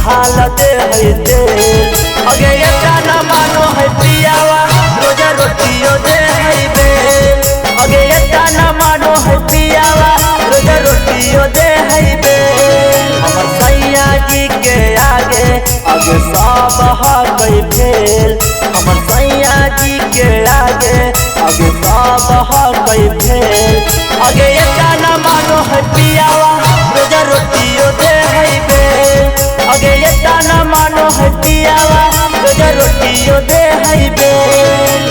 हाल दे है तेल। अगे ये न मानो है पियावा रोज रोटियो दे है बेल। अगे ये न मानो है पियावा रोज रोटियो दे है बेल। हमर सैया जी के आगे आगे सब हकई फेल। हमर सैया जी के आगे आगे सब हकई फेल। अगे ये न मानो है पियावा रोज रोटियो दे है बेल। अगे ये न मानो है पियावा रोज रोटियो दे है बेल।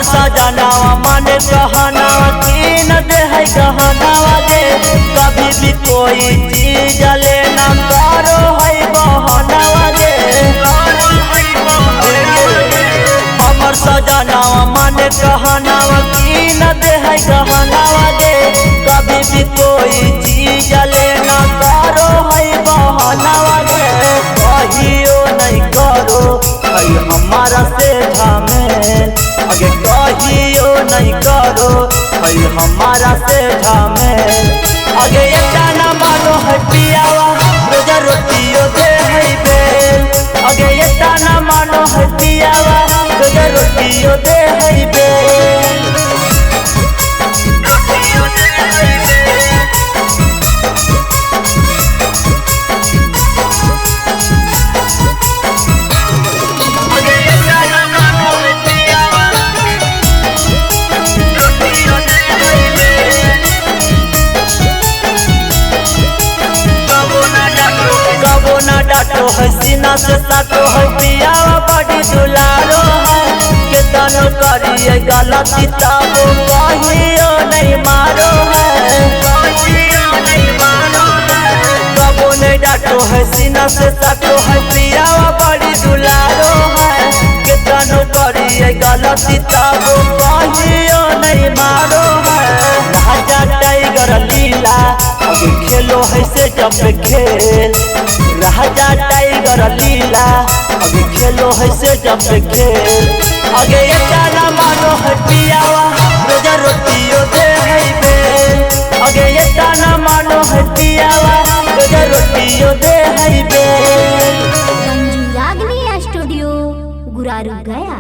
सजनावा माने कहनावा की न दे है कहनावा दे। कभी भी कोई चीज लेना करो है बहनावा दे। हमर सजनावा माने कहनावा की न दे है कहनावा दे। कभी भी कोई चीज लेना करो है बहनावा दे। कहियो नहीं करो है हमारा से झमेल। अगे कहियो नहीं करो है हमारा से झमेल। अगे ये न मानो है पियावा रोज रोटियो दे है बेल। अगे ये न मानो है पियावा रोज रोटियो दे है बेल। डाटो है सीना से साटो है पियावा बड़ी दुलारो है। केतनो करिए गलती तब कहियो नहीं मारो है। कबो नहीं डाटो है सीना से साटो है पियावा बड़ी दुलारो है। केतनो करिए गलती तब कहियो नहीं मारो है। राजा टाइगर लीला अभी खेलो है से जब खेल। राजा टाइगर लीला अभी खेलो है से जब खेल। अगे ये न मानो है पियावा रोज रोटियो दे है बेल। अगे ये न मानो है पियावा रोज रोटियो दे है बेल। रंजू रागनी स्टूडियो गुरारू गया।